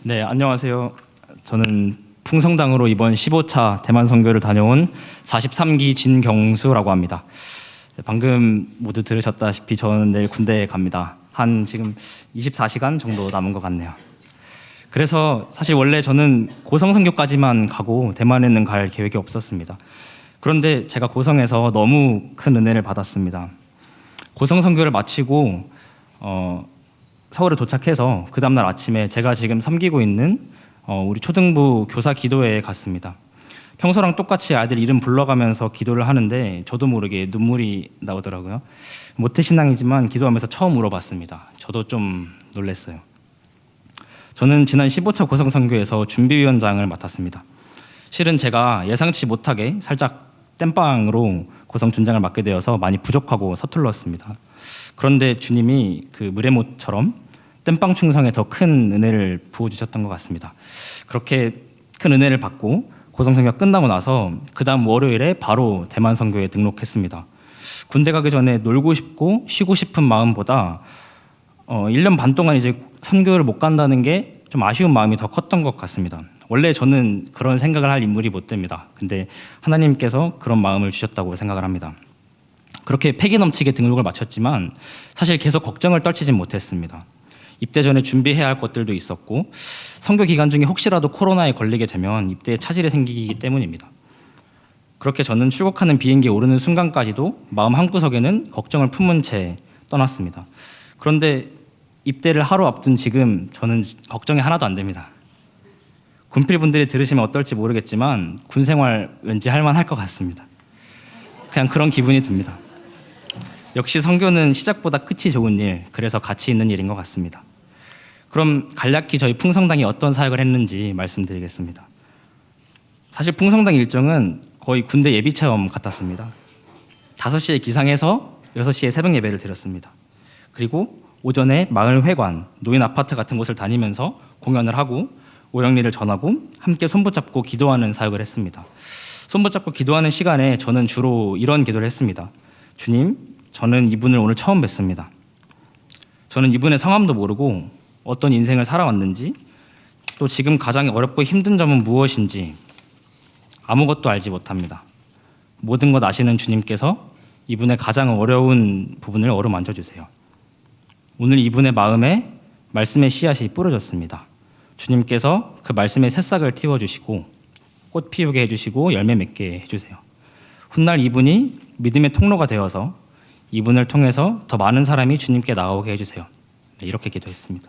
네, 안녕하세요. 저는 풍성당으로 이번 15차 대만 선교를 다녀온 43기 진경수라고 합니다. 방금 모두 들으셨다시피 저는 내일 군대에 갑니다. 한 지금 24시간 정도 남은 것 같네요. 그래서 사실 원래 저는 고성 선교까지만 가고 대만에는 갈 계획이 없었습니다. 그런데 제가 고성에서 너무 큰 은혜를 받았습니다. 고성 선교를 마치고 서울에 도착해서 그 다음날 아침에 제가 지금 섬기고 있는 우리 초등부 교사 기도회에 갔습니다. 평소랑 똑같이 아이들 이름 불러가면서 기도를 하는데 저도 모르게 눈물이 나오더라고요. 모태신앙이지만 기도하면서 처음 울어봤습니다. 저도 좀 놀랐어요. 저는 지난 15차 고성 선교에서 준비위원장을 맡았습니다. 실은 제가 예상치 못하게 살짝 땜빵으로 고성 준장을 맡게 되어서 많이 부족하고 서툴렀습니다. 그런데 주님이 그 무레모처럼 땜빵 충성에 더 큰 은혜를 부어주셨던 것 같습니다. 그렇게 큰 은혜를 받고 고성 선교가 끝나고 나서 그 다음 월요일에 바로 대만 선교에 등록했습니다. 군대 가기 전에 놀고 싶고 쉬고 싶은 마음보다 1년 반 동안 이제 선교를 못 간다는 게 좀 아쉬운 마음이 더 컸던 것 같습니다. 원래 저는 그런 생각을 할 인물이 못 됩니다. 근데 하나님께서 그런 마음을 주셨다고 생각을 합니다. 그렇게 패기 넘치게 등록을 마쳤지만 사실 계속 걱정을 떨치진 못했습니다. 입대 전에 준비해야 할 것들도 있었고 선교 기간 중에 혹시라도 코로나에 걸리게 되면 입대에 차질이 생기기 때문입니다. 그렇게 저는 출국하는 비행기에 오르는 순간까지도 마음 한구석에는 걱정을 품은 채 떠났습니다. 그런데 입대를 하루 앞둔 지금 저는 걱정이 하나도 안 됩니다. 군필분들이 들으시면 어떨지 모르겠지만 군 생활 왠지 할만할 것 같습니다. 그냥 그런 기분이 듭니다. 역시 선교는 시작보다 끝이 좋은 일, 그래서 가치 있는 일인 것 같습니다. 그럼 간략히 저희 풍성당이 어떤 사역을 했는지 말씀드리겠습니다. 사실 풍성당 일정은 거의 군대 예비체험 같았습니다. 5시에 기상해서 6시에 새벽 예배를 드렸습니다. 그리고 오전에 마을 회관, 노인 아파트 같은 곳을 다니면서 공연을 하고 오영리를 전하고 함께 손붙잡고 기도하는 사역을 했습니다. 손붙잡고 기도하는 시간에 저는 주로 이런 기도를 했습니다. 주님, 저는 이분을 오늘 처음 뵙습니다. 저는 이분의 성함도 모르고 어떤 인생을 살아왔는지 또 지금 가장 어렵고 힘든 점은 무엇인지 아무것도 알지 못합니다. 모든 것 아시는 주님께서 이분의 가장 어려운 부분을 어루만져 주세요. 오늘 이분의 마음에 말씀의 씨앗이 뿌려졌습니다. 주님께서 그 말씀의 새싹을 틔워주시고 꽃 피우게 해주시고 열매 맺게 해주세요. 훗날 이분이 믿음의 통로가 되어서 이분을 통해서 더 많은 사람이 주님께 나오게 해주세요. 네, 이렇게 기도했습니다.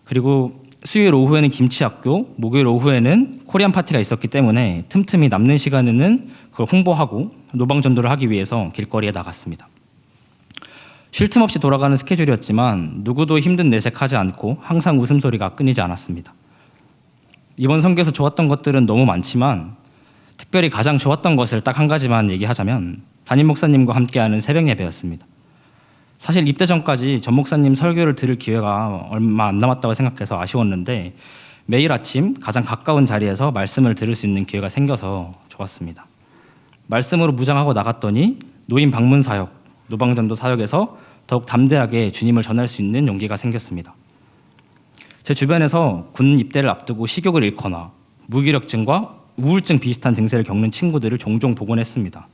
그리고 수요일 오후에는 김치학교, 목요일 오후에는 코리안 파티가 있었기 때문에 틈틈이 남는 시간에는 그걸 홍보하고 노방전도를 하기 위해서 길거리에 나갔습니다. 쉴 틈 없이 돌아가는 스케줄이었지만 누구도 힘든 내색하지 않고 항상 웃음소리가 끊이지 않았습니다. 이번 선교에서 좋았던 것들은 너무 많지만 특별히 가장 좋았던 것을 딱 한 가지만 얘기하자면 담임 목사님과 함께하는 새벽 예배였습니다. 사실 입대 전까지 전 목사님 설교를 들을 기회가 얼마 안 남았다고 생각해서 아쉬웠는데 매일 아침 가장 가까운 자리에서 말씀을 들을 수 있는 기회가 생겨서 좋았습니다. 말씀으로 무장하고 나갔더니 노인 방문 사역, 노방전도 사역에서 더욱 담대하게 주님을 전할 수 있는 용기가 생겼습니다. 제 주변에서 군 입대를 앞두고 식욕을 잃거나 무기력증과 우울증 비슷한 증세를 겪는 친구들을 종종 보곤 했습니다.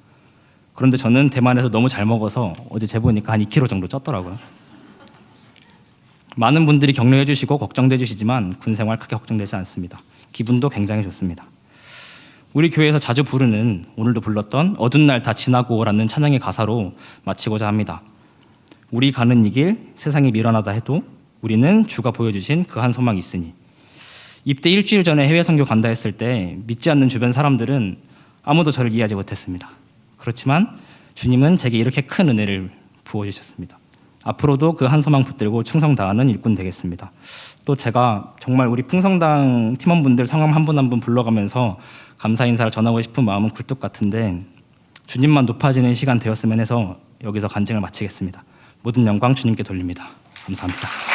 그런데 저는 대만에서 너무 잘 먹어서 어제 재보니까 한 2kg 정도 쪘더라고요. 많은 분들이 격려해 주시고 걱정해 주시지만 군 생활 크게 걱정되지 않습니다. 기분도 굉장히 좋습니다. 우리 교회에서 자주 부르는 오늘도 불렀던 어두운 날 다 지나고라는 찬양의 가사로 마치고자 합니다. 우리 가는 이 길 세상이 미련하다 해도 우리는 주가 보여주신 그 한 소망이 있으니. 입대 일주일 전에 해외 선교 간다 했을 때 믿지 않는 주변 사람들은 아무도 저를 이해하지 못했습니다. 그렇지만 주님은 제게 이렇게 큰 은혜를 부어주셨습니다. 앞으로도 그 한 소망 붙들고 충성 다하는 일꾼 되겠습니다. 또 제가 정말 우리 풍성당 팀원분들 성함 한 분 한 분 불러가면서 감사 인사를 전하고 싶은 마음은 굴뚝 같은데 주님만 높아지는 시간 되었으면 해서 여기서 간증을 마치겠습니다. 모든 영광 주님께 돌립니다. 감사합니다.